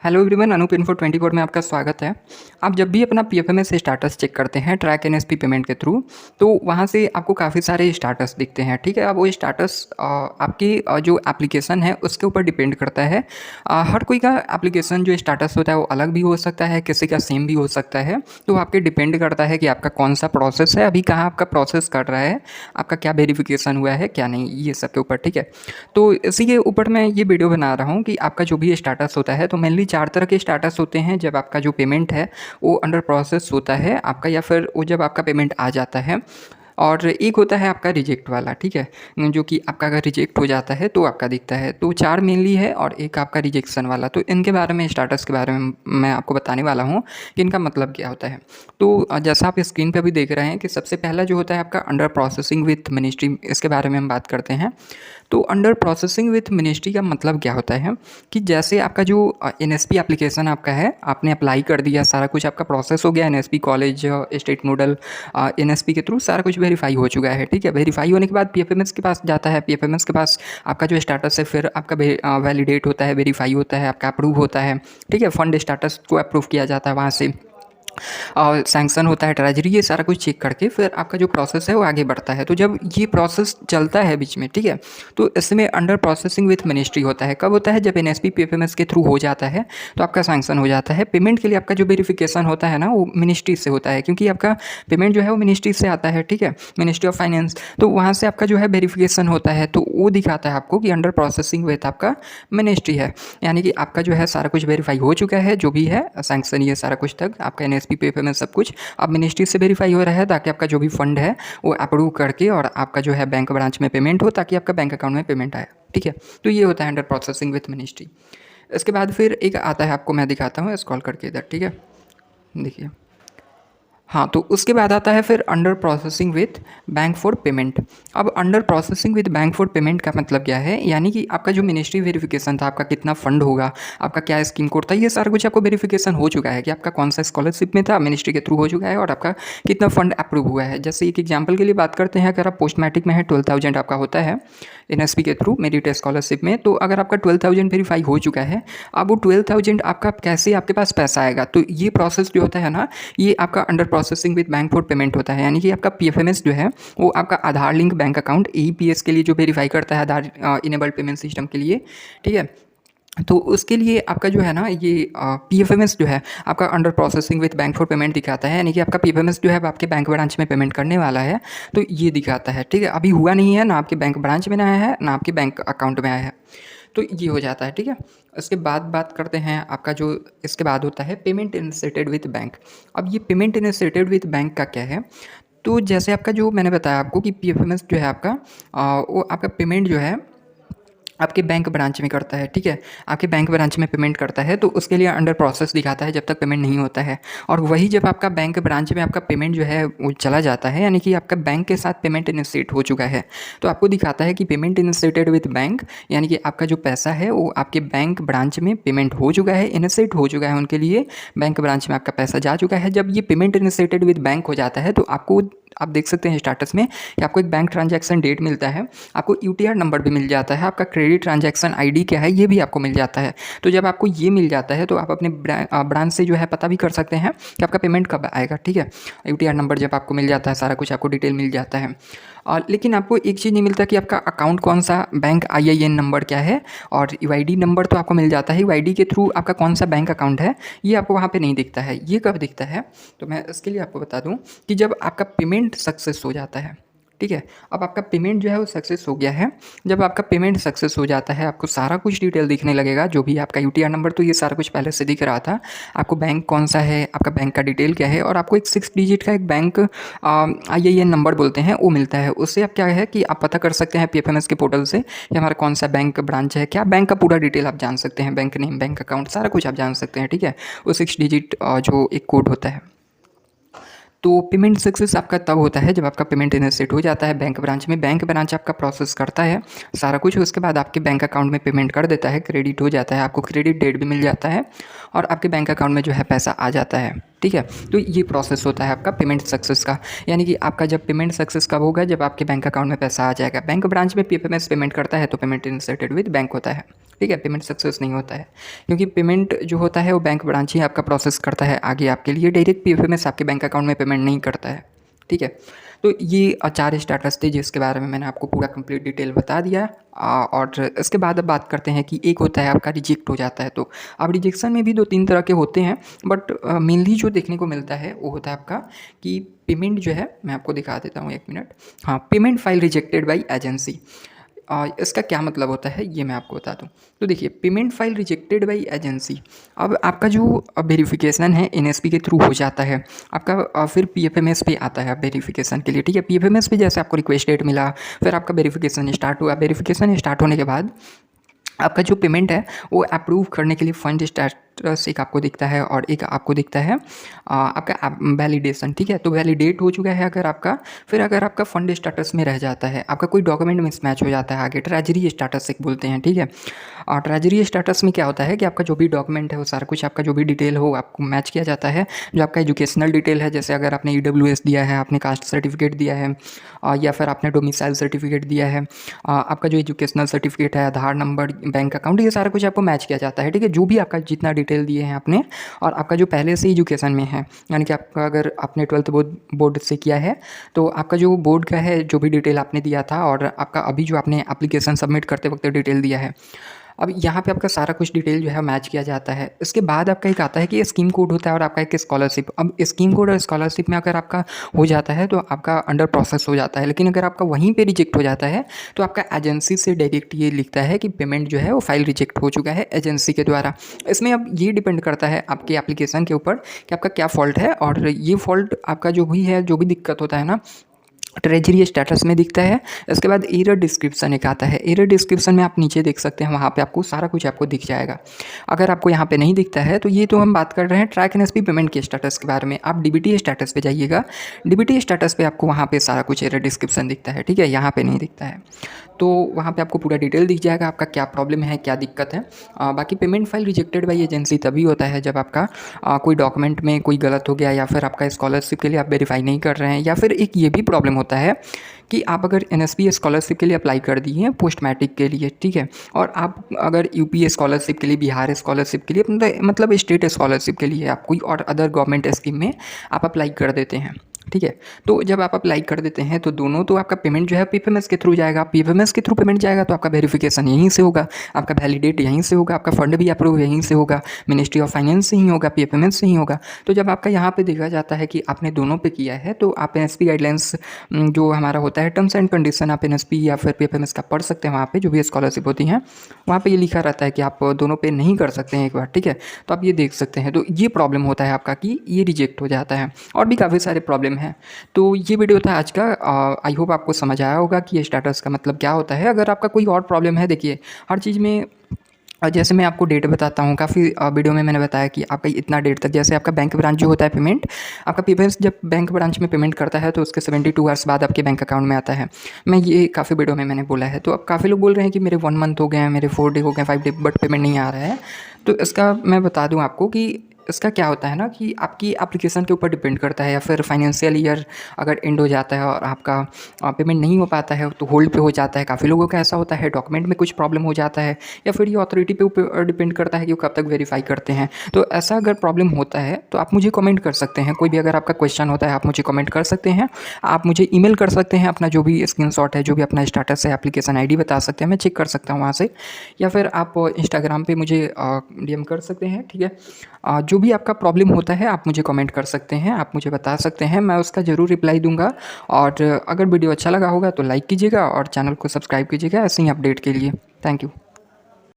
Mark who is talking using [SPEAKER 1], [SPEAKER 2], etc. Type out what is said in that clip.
[SPEAKER 1] Hello everyone, Anoop info 24 में आपका स्वागत है। आप जब भी अपना पीएफएमएस स्टाटस चेक करते हैं ट्रैक एनएसपी पेमेंट के थ्रू, तो वहाँ से आपको काफ़ी सारे स्टाटस दिखते हैं। ठीक है, अब वो स्टाटस आपकी जो एप्लीकेशन है उसके ऊपर डिपेंड करता है। हर कोई का एप्लीकेशन जो स्टाटस होता है वो अलग भी हो सकता है, किसी का सेम भी हो सकता है। तो आपके डिपेंड करता है कि आपका कौन सा प्रोसेस है, अभी कहाँ आपका प्रोसेस कर रहा है, आपका क्या वेरिफिकेशन हुआ है क्या नहीं, ये सब के ऊपर। ठीक है, तो इसी के ऊपर मैं ये वीडियो बना रहा हूँ कि आपका जो भी स्टाटस होता है, तो मेनली 4 तरह के स्टाटस होते हैं। जब आपका जो पेमेंट है वो अंडर प्रोसेस होता है आपका, या फिर वो जब आपका पेमेंट आ जाता है, और एक होता है आपका रिजेक्ट वाला। ठीक है, जो कि आपका अगर रिजेक्ट हो जाता है तो आपका दिखता है। तो 4 मेनली है और एक आपका रिजेक्शन वाला। तो इनके बारे में, स्टाटस के बारे में मैं आपको बताने वाला हूँ कि इनका मतलब क्या होता है। तो जैसा आप स्क्रीन पे भी देख रहे हैं कि सबसे पहला जो होता है आपका अंडर प्रोसेसिंग विथ मिनिस्ट्री, इसके बारे में हम बात करते हैं। तो अंडर प्रोसेसिंग विथ मिनिस्ट्री का मतलब क्या होता है कि जैसे आपका जो एनएसपी एप्लीकेशन आपका है, आपने अप्लाई कर दिया, सारा कुछ आपका प्रोसेस हो गया, NSP college state nodal NSP के थ्रू सारा कुछ वेरीफाई हो चुका है। ठीक है, वेरीफाई होने के बाद पीएफएमएस के पास जाता है। पीएफएमएस के पास आपका जो स्टाटस है फिर आपका वैलिडेट होता है, वेरीफाई होता है, आपका अप्रूव होता है। ठीक है, फंड स्टाटस को अप्रूव किया जाता है वहाँ से, और सैंक्शन होता है ट्रेजरी, ये सारा कुछ चेक करके फिर आपका जो प्रोसेस है वो आगे बढ़ता है। तो जब ये प्रोसेस चलता है बीच में, ठीक है, तो इसमें अंडर प्रोसेसिंग विथ मिनिस्ट्री होता है। कब होता है? जब एनएसपी पीएफएमएस के थ्रू हो जाता है तो आपका सैंक्शन हो जाता है। पेमेंट के लिए आपका जो वेरिफिकेशन होता है ना, वो मिनिस्ट्री से होता है, क्योंकि आपका पेमेंट जो है वो मिनिस्ट्री से आता है। ठीक है, मिनिस्ट्री ऑफ फाइनेंस। तो वहाँ से आपका जो है वेरिफिकेशन होता है, तो वो दिखाता है आपको कि अंडर प्रोसेसिंग विथ आपका मिनिस्ट्री है, यानी कि आपका जो है सारा कुछ वेरीफाई हो चुका है, जो भी है सैंक्शन, ये सारा कुछ तक आपका एनएसपी पीएफएमएस सब कुछ अब मिनिस्ट्री से वेरीफाई हो रहा है, ताकि आपका जो भी फंड है वो अप्रूव करके और आपका जो है बैंक ब्रांच में पेमेंट हो, ताकि आपका बैंक अकाउंट में पेमेंट आए। ठीक है, तो ये होता है अंडर प्रोसेसिंग विथ मिनिस्ट्री। इसके बाद फिर एक आता है, आपको मैं दिखाता हूँ, स्क्रॉल करके इधर। ठीक है, देखिए, हाँ, तो उसके बाद आता है फिर under processing with bank for payment. अब under processing with bank for payment का मतलब क्या है? यानी कि आपका जो मिनिस्ट्री वेरिफिकेशन था, आपका कितना फंड होगा, आपका क्या स्कीम कोड था, ये सारा कुछ आपको वेरिफिकेशन हो चुका है कि आपका कौन सा स्कॉलरशिप में था, मिनिस्ट्री के थ्रू हो चुका है, और आपका कितना फंड अप्रूव हुआ है। जैसे एक एग्जाम्पल के लिए बात करते हैं, अगर आप पोस्ट मैट्रिक में है, 12,000 आपका होता है एनएसपी के थ्रू मेरिट स्कॉलरशिप में, तो अगर आपका 12,000 वेरीफाई हो चुका है, अब वो 12,000 आपका कैसे आपके पास पैसा आएगा? तो ये प्रोसेस जो होता है ना, ये आपका under processing with bank for payment होता है। यानी कि आपका पीएफएमएस जो है वो आपका आधार लिंक बैंक अकाउंट एईपीएस के लिए जो वेरीफाई करता है, आधार इनेबल्ड पेमेंट सिस्टम के लिए। ठीक है, तो उसके लिए आपका जो है ना, ये पीएफएमएस जो है आपका under processing with bank for payment दिखाता है, यानी कि आपका पीएफएमएस जो है अब आपके बैंक ब्रांच में पेमेंट करने वाला है, तो ये दिखाता है। ठीक है, अभी हुआ नहीं है, ना आपके बैंक ब्रांच में आया है, ना आपके बैंक अकाउंट में आया है, तो ये हो जाता है। ठीक है, इसके बाद बात करते हैं आपका जो इसके बाद होता है पेमेंट इनिशिएटेड विथ बैंक। अब ये पेमेंट इनिशिएटेड विथ बैंक का क्या है? तो जैसे आपका जो मैंने बताया आपको कि पीएफएमएस जो है आपका वो आपका पेमेंट जो है आपके बैंक ब्रांच में करता है। ठीक है, आपके बैंक ब्रांच में पेमेंट करता है, तो उसके लिए अंडर प्रोसेस दिखाता है जब तक पेमेंट नहीं होता है। और वही जब आपका बैंक ब्रांच में आपका पेमेंट जो है वो चला जाता है, यानी कि आपका बैंक के साथ पेमेंट इनिशिएट हो चुका है, तो आपको दिखाता है कि पेमेंट इनिशिएटेड विद बैंक, यानी कि आपका जो पैसा है वो आपके बैंक ब्रांच में पेमेंट हो चुका है, इनिशिएट हो चुका है उनके लिए, बैंक ब्रांच में आपका पैसा जा चुका है। जब ये पेमेंट इनिशिएटेड विद बैंक हो जाता है, तो आपको, आप देख सकते हैं स्टाटस में कि आपको एक बैंक ट्रांजैक्शन डेट मिलता है, आपको यूटीआर नंबर भी मिल जाता है, आपका क्रेडिट ट्रांजैक्शन आईडी क्या है ये भी आपको मिल जाता है। तो जब आपको ये मिल जाता है तो आप अपने ब्रांच से जो है पता भी कर सकते हैं कि आपका पेमेंट कब आएगा। ठीक है, यूटीआर नंबर जब आपको मिल जाता है, सारा कुछ आपको डिटेल मिल जाता है। लेकिन आपको एक चीज़ नहीं मिलता कि आपका अकाउंट कौन सा, बैंक आईआईएन नंबर क्या है, और यूआईडी नंबर तो आपको मिल जाता है, यूआईडी के थ्रू आपका कौन सा बैंक अकाउंट है ये आपको वहाँ पे नहीं दिखता है। ये कब दिखता है? तो मैं इसके लिए आपको बता दूँ कि जब आपका पेमेंट सक्सेस हो जाता है। ठीक है, अब आपका पेमेंट जो है वो सक्सेस हो गया है। जब आपका पेमेंट सक्सेस हो जाता है, आपको सारा कुछ डिटेल दिखने लगेगा, जो भी आपका यूटीआर नंबर, तो ये सारा कुछ पहले से दिख रहा था, आपको बैंक कौन सा है, आपका बैंक का डिटेल क्या है, और आपको एक 6 डिजिट का एक बैंक आईआईएन नंबर बोलते हैं वो मिलता है। उससे आप क्या है कि आप पता कर सकते हैं पीएफएमएस के पोर्टल से कि हमारा कौन सा बैंक ब्रांच है, क्या बैंक का पूरा डिटेल आप जान सकते हैं, बैंक नेम, बैंक अकाउंट, सारा कुछ आप जान सकते हैं। ठीक है, वो 6 डिजिट जो एक कोड होता है। तो पेमेंट सक्सेस आपका तब होता है जब आपका पेमेंट इनिशिएट हो जाता है बैंक ब्रांच में, बैंक ब्रांच आपका प्रोसेस करता है सारा कुछ, उसके बाद आपके बैंक अकाउंट में पेमेंट कर देता है, क्रेडिट हो जाता है, आपको क्रेडिट डेट भी मिल जाता है, और आपके बैंक अकाउंट में जो है पैसा आ जाता है। ठीक है। तो ये प्रोसेस होता है आपका पेमेंट सक्सेस का, यानी कि आपका जब पेमेंट सक्सेस कब होगा, जब आपके बैंक अकाउंट में पैसा आ जाएगा। बैंक ब्रांच में पीएफएमएस पेमेंट करता है तो पेमेंट इनिशिएटेड विद बैंक होता है, ठीक है, पेमेंट सक्सेस नहीं होता है, क्योंकि पेमेंट जो होता है वो बैंक ब्रांच ही आपका प्रोसेस करता है आगे आपके लिए, डायरेक्ट पीएफएमएस आपके बैंक अकाउंट में पेमेंट नहीं करता है, ठीक है। तो ये 4 स्टाटस थे जिसके बारे में मैंने आपको पूरा कंप्लीट डिटेल बता दिया। और इसके बाद अब बात करते हैं कि एक होता है आपका रिजेक्ट हो जाता है। तो अब रिजेक्शन में भी 2-3 तरह के होते हैं, बट मेनली जो देखने को मिलता है वो होता है आपका कि पेमेंट जो है, मैं आपको दिखा देता हूँ 1 मिनट। हाँ, payment file rejected by agency. इसका क्या मतलब होता है ये मैं आपको बता दूं। तो देखिए, payment file rejected by agency, अब आपका जो वेरिफिकेशन है एनएसपी के थ्रू हो जाता है आपका, फिर पीएफएमएस पे आता है वेरिफिकेशन के लिए, ठीक है। पीएफएमएस पे जैसे आपको रिक्वेस्ट डेट मिला, फिर आपका वेरिफिकेशन स्टार्ट हुआ। वेरिफिकेशन स्टार्ट होने के बाद आपका जो पेमेंट है वो अप्रूव करने के लिए फंड स्टेटस एक आपको दिखता है, और एक आपको दिखता है आपका वैलिडेशन, ठीक है। तो वैलिडेट हो चुका है अगर आपका, फिर अगर आपका फंड स्टेटस में रह जाता है, आपका कोई डॉक्यूमेंट मिसमैच हो जाता है, आगे ट्रेजरी स्टेटस एक बोलते हैं, ठीक है। और ट्रेजरी स्टेटस में क्या होता है कि आपका जो भी डॉक्यूमेंट है वो सारा कुछ, आपका जो भी डिटेल हो आपको मैच किया जाता है। जो आपका एजुकेशनल डिटेल है, जैसे अगर आपने ईडब्ल्यूएस दिया है, आपने कास्ट सर्टिफिकेट दिया है, या फिर आपने डोमिसाइल सर्टिफिकेट दिया है, आपका जो एजुकेशनल सर्टिफिकेट है, आधार नंबर, बैंक अकाउंट, ये सारा कुछ आपको मैच किया जाता है, ठीक है। जो भी आपका जितना डिटेल दिए हैं आपने, और आपका जो पहले से एजुकेशन में है, यानी कि आपका अगर आपने 12th बोर्ड से किया है तो आपका जो बोर्ड का है जो भी डिटेल आपने दिया था, और आपका अभी जो आपने एप्लीकेशन सबमिट करते वक्त डिटेल दिया है, अब यहाँ पे आपका सारा कुछ डिटेल जो है मैच किया जाता है। इसके बाद आपका एक आता है कि स्कीम कोड होता है, और आपका एक स्कॉलरशिप। अब स्कीम कोड और स्कॉलरशिप में अगर आपका हो जाता है तो आपका अंडर प्रोसेस हो जाता है, लेकिन अगर आपका वहीं पे रिजेक्ट हो जाता है तो आपका एजेंसी से डायरेक्ट ये लिखता है कि पेमेंट जो है वो फाइल रिजेक्ट हो चुका है एजेंसी के द्वारा। इसमें अब ये डिपेंड करता है आपके एप्लीकेशन के ऊपर कि आपका क्या फ़ॉल्ट है, और ये फ़ॉल्ट आपका जो भी है, जो भी दिक्कत होता है ना, ट्रेजरी स्टेटस में दिखता है। इसके बाद एरर डिस्क्रिप्शन एक आता है। एरर डिस्क्रिप्शन में आप नीचे देख सकते हैं, वहाँ पे आपको सारा कुछ आपको दिख जाएगा। अगर आपको यहाँ पे नहीं दिखता है तो ये तो हम बात कर रहे हैं ट्रैक एनएसपी पेमेंट के स्टेटस के बारे में। आप डीबीटी स्टेटस पे जाइएगा, डीबीटी स्टेटस पे आपको वहाँ पे सारा कुछ एरर डिस्क्रिप्शन दिखता है, ठीक है। यहाँ पे नहीं दिखता है, तो वहाँ पे आपको पूरा डिटेल दिख जाएगा आपका क्या प्रॉब्लम है, क्या दिक्कत है। बाकी payment file rejected by agency तभी होता है जब आपका कोई डॉक्यूमेंट में कोई गलत हो गया, या फिर आपका स्कॉलरशिप के लिए आप वेरीफाई नहीं कर रहे हैं, या फिर एक ये भी प्रॉब्लम होता है कि आप अगर एनएसपी स्कॉलरशिप के लिए अप्लाई कर दिए हैं पोस्ट मैट्रिक के लिए, ठीक है, और आप अगर यूपी स्कॉलरशिप के लिए, बिहार स्कॉलरशिप के लिए, मतलब स्टेट स्कॉलरशिप के लिए आप कोई और अदर गवर्नमेंट स्कीम में आप अप्लाई कर देते हैं, ठीक है। तो जब आप अप्लाई कर देते हैं तो दोनों, तो आपका पेमेंट जो है पीएफएमएस के थ्रू जाएगा। पीएफएमएस के थ्रू पेमेंट जाएगा तो आपका वेरिफिकेशन यहीं से होगा, आपका वैलिडेट यहीं से होगा, आपका फंड भी अप्रूव यहीं से होगा, मिनिस्ट्री ऑफ फाइनेंस से ही होगा, पीएफएमएस से ही होगा। तो जब आपका यहाँ पे देखा जाता है कि आपने दोनों पे किया है, तो आप एनएसपी गाइडलाइंस जो हमारा होता है, टर्म्स एंड कंडीशन, आप एनएसपी या फिर पीएफएमएस का पढ़ सकते हैं। वहाँ पे जो भी स्कॉलरशिप होती हैं वहाँ पे ये लिखा रहता है कि आप दोनों पे नहीं कर सकते हैं एक बार, ठीक है। तो आप ये देख सकते हैं। तो ये प्रॉब्लम होता है आपका कि ये रिजेक्ट हो जाता है, और भी काफ़ी सारे प्रॉब्लम हैं। तो ये वीडियो था आज का। आई होप आपको समझ आया होगा कि ये स्टेटस का मतलब क्या होता है। अगर आपका कोई और प्रॉब्लम है, देखिए हर चीज़ में जैसे मैं आपको डेट बताता हूँ, काफ़ी वीडियो में मैंने बताया कि आपका इतना डेट तक, जैसे आपका बैंक ब्रांच जो होता है पेमेंट, आपका पीएफएमएस जब बैंक ब्रांच में पेमेंट करता है तो उसके 72 आवर्स बाद आपके बैंक अकाउंट में आता है। मैं ये काफ़ी वीडियो में मैंने बोला है। तो अब काफ़ी लोग बोल रहे हैं कि मेरे 1 मंथ हो गए हैं, मेरे 4 डे हो गए, 5 डे, बट पेमेंट नहीं आ रहा है। तो इसका मैं बता दूँ आपको कि इसका क्या होता है ना, कि आपकी एप्लीकेशन के ऊपर डिपेंड करता है, या फिर फाइनेंशियल ईयर अगर एंड हो जाता है और आपका पेमेंट नहीं हो पाता है तो होल्ड पे हो जाता है। काफ़ी लोगों का ऐसा होता है, डॉक्यूमेंट में कुछ प्रॉब्लम हो जाता है, या फिर ये अथॉरिटी पे ऊपर डिपेंड करता है कि वो कब तक वेरीफाई करते हैं। तो ऐसा अगर प्रॉब्लम होता है तो आप मुझे कमेंट कर सकते हैं। कोई भी अगर आपका क्वेश्चन होता है आप मुझे कमेंट कर सकते हैं, आप मुझे ईमेल कर सकते हैं, अपना जो भी स्क्रीनशॉट है, जो भी अपना स्टेटस है, एप्लीकेशन आईडी बता सकते हैं, मैं चेक कर सकता हूँ वहाँ से, या फिर आप इंस्टाग्राम पे मुझे डीएम कर सकते हैं, ठीक है। जो भी आपका प्रॉब्लम होता है आप मुझे कमेंट कर सकते हैं, आप मुझे बता सकते हैं, मैं उसका ज़रूर रिप्लाई दूंगा। और अगर वीडियो अच्छा लगा होगा तो लाइक कीजिएगा, और चैनल को सब्सक्राइब कीजिएगा ऐसे ही अपडेट के लिए। Thank you.